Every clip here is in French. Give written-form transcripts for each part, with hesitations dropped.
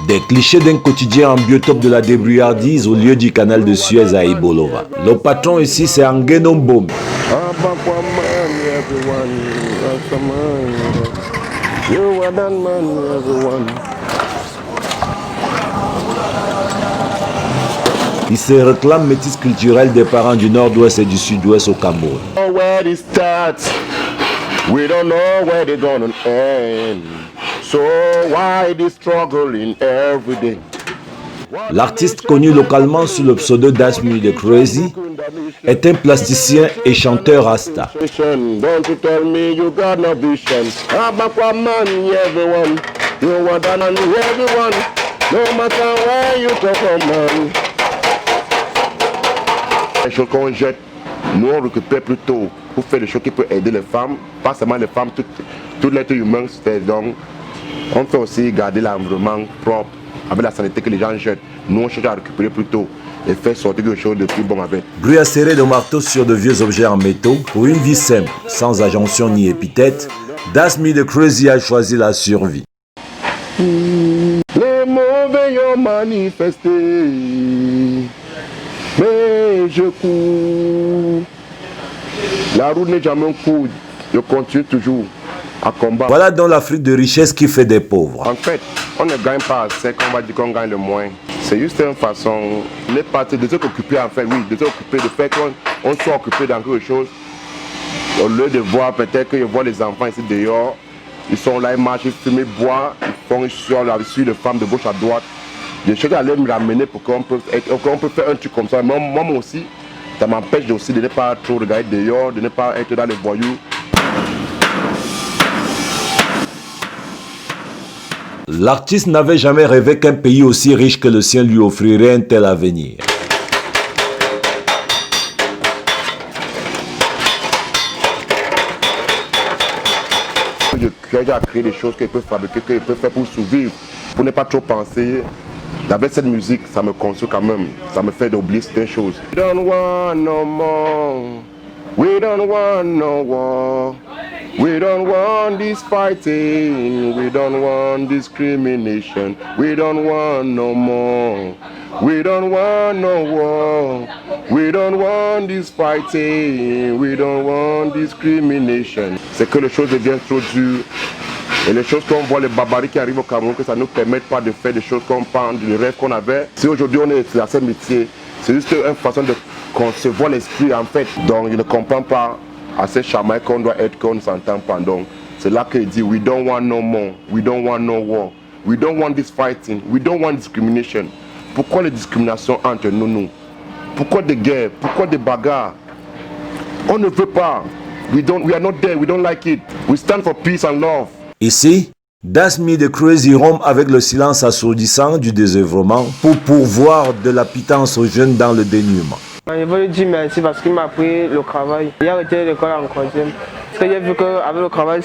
Des clichés d'un quotidien en biotope de la débrouillardise au lieu du canal de Suez à Ibolova. Le patron ici, c'est Angeno Mbom. Il se réclame métis culturel des parents du nord-ouest et du sud-ouest au Cameroun. We don't know where they're gonna end. So why they struggling every day? L'artiste connu localement sous le pseudo Das Me The Crazy est un plasticien et chanteur rasta. Don't you tell me you got no vision. Everyone. You want to everyone. No matter where you come from, man. Les choses qu'on jette, nous on récupère plutôt pour faire des choses qui peuvent aider les femmes, pas seulement les femmes, tout l'être humain. Donc, on fait aussi garder l'environnement propre avec la sanité que les gens jettent. Nous on cherche à récupérer plutôt et faire sortir quelque chose de plus bon avec. Bruit acéré de marteau sur de vieux objets en métaux, pour une vie simple, sans ajonction ni épithète, Das Me The Crazy a choisi la survie. Les mauvais ont manifesté, mais je cours. La route n'est jamais un coup, je continue toujours à combattre. Voilà donc l'Afrique de richesse qui fait des pauvres. En fait, on ne gagne pas assez qu'on va dire qu'on gagne le moins. C'est juste une façon, les parties de s'occuper en fait, oui, de s'occuper, de faire qu'on soit occupé dans quelque chose. Au lieu de voir peut-être qu'ils voient les enfants ici dehors, ils sont là, ils marchent, ils fument, ils boivent, ils suivent les femmes de gauche à droite. Je cherche à me ramener pour qu'on peut faire un truc comme ça. Moi aussi, ça m'empêche aussi de ne pas trop regarder dehors, de ne pas être dans les voyous. L'artiste n'avait jamais rêvé qu'un pays aussi riche que le sien lui offrirait un tel avenir. Je cherche à créer des choses qu'il peut fabriquer, qu'il peut faire pour survivre, pour ne pas trop penser. Avec cette musique, ça me construit quand même, ça me fait oublier certaines choses. We don't want no more, we don't want no war, we don't want this fighting, we don't want discrimination, we don't want no more, we don't want no war, we don't want this fighting, we don't want discrimination. C'est que les choses deviennent trop dures. Et les choses qu'on voit, les barbaries qui arrivent au Cameroun, que ça ne nous permet pas de faire des choses qu'on pense, du rêve qu'on avait. Si aujourd'hui on est à ce métier, c'est juste une façon de concevoir l'esprit en fait. Donc je ne comprends pas à ce chamaille qu'on doit être, qu'on ne s'entend pas. Donc c'est là qu'il dit, we don't want no more, we don't want no war, we don't want this fighting, we don't want discrimination. Pourquoi les discriminations entre nous? Pourquoi des guerres? Pourquoi des bagarres? On ne veut pas. We are not there, we don't like it. We stand for peace and love. Ici, Das Me The Crazy rompt avec le silence assourdissant du désœuvrement pour pourvoir de la pitance aux jeunes dans le dénuement. Je veux lui dire merci parce qu'il m'a appris le travail. Il a arrêté l'école en troisième. Parce que j'ai vu qu'avec le travail,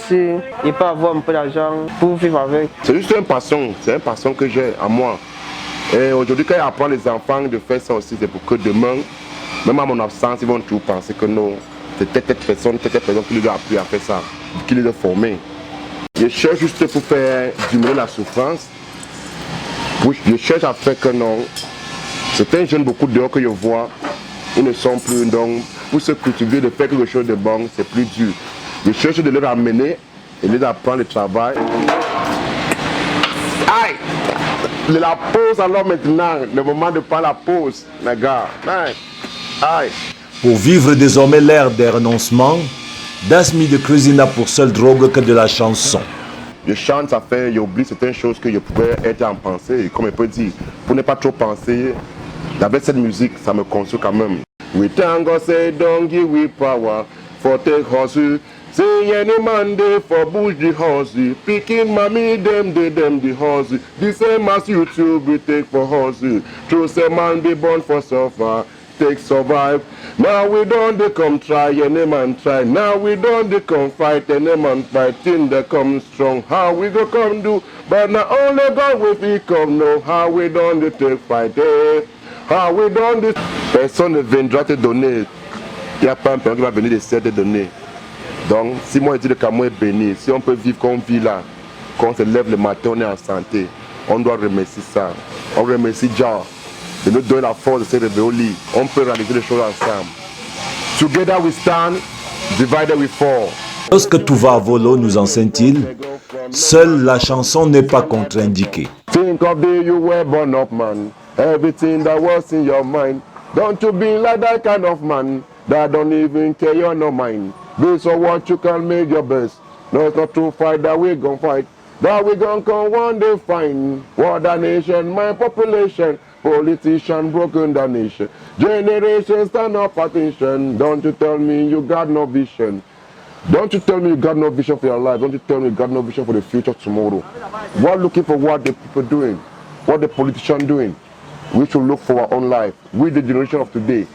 il peut avoir un peu d'argent pour vivre avec. C'est juste une passion que j'ai à moi. Et aujourd'hui, quand il apprend les enfants de faire ça aussi, c'est pour que demain, même à mon absence, ils vont toujours penser que non, c'est telle personne qui lui a appris à faire ça, qui lui a formé. Je cherche juste pour faire diminuer la souffrance. Je cherche à faire que non. Certains jeunes, beaucoup dehors que je vois, ils ne sont plus. Donc, pour se cultiver, de faire quelque chose de bon, c'est plus dur. Je cherche de les ramener et de les apprendre le travail. Aïe! La pause alors maintenant, le moment de prendre la pause, les gars. Aïe! Aïe! Pour vivre désormais l'ère des renoncements, Das Me The Crazy n'a pour seule drogue que de la chanson. Je chante, ça fait, j'oublie certaines choses que je pouvais être en pensée. Et comme je peux dire, pour ne pas trop penser, avec cette musique, ça me construit quand même. We thank God, say, don't give we power for take hustle. Say any man day for bush the hustle. Picking mommy, them the hustle. The same as YouTube we take for hustle. True say man be born for suffer. Take survive. Now we don't they come try, any man try. Now we don't they come fight, any man fight. Till they come strong, how we go come do? But now only God will be come know. How we don't they take fight, eh? How we don't they... Personne ne viendra te donner. Il n'y a pas un père qui va venir de te donner. Donc, si moi je dis le Cameroun est béni, si on peut vivre comme on vit là, quand on se lève le matin, on est en santé. on doit remercier ça. On remercie Jah de nous donner la force de se réveiller au lit. On peut réaliser les choses ensemble. Together we stand, divided we fall. Lorsque tout va à volo, nous enseigne-t-il, seule la chanson n'est pas contre-indiquée. Think of the day you were born up, man. Everything that was in your mind. Don't you be like that kind of man that don't even care your no mind. Based on what you can make your best. No, it's not to fight that we gon' fight. That we gon' come one day find. What the nation, my population. Politician broken the nation. Generation stand up attention. Don't you tell me you got no vision. Don't you tell me you got no vision for your life. Don't you tell me you got no vision for the future tomorrow. We're looking for what the people doing, what the politicians doing. We should look for our own life. We the generation of today.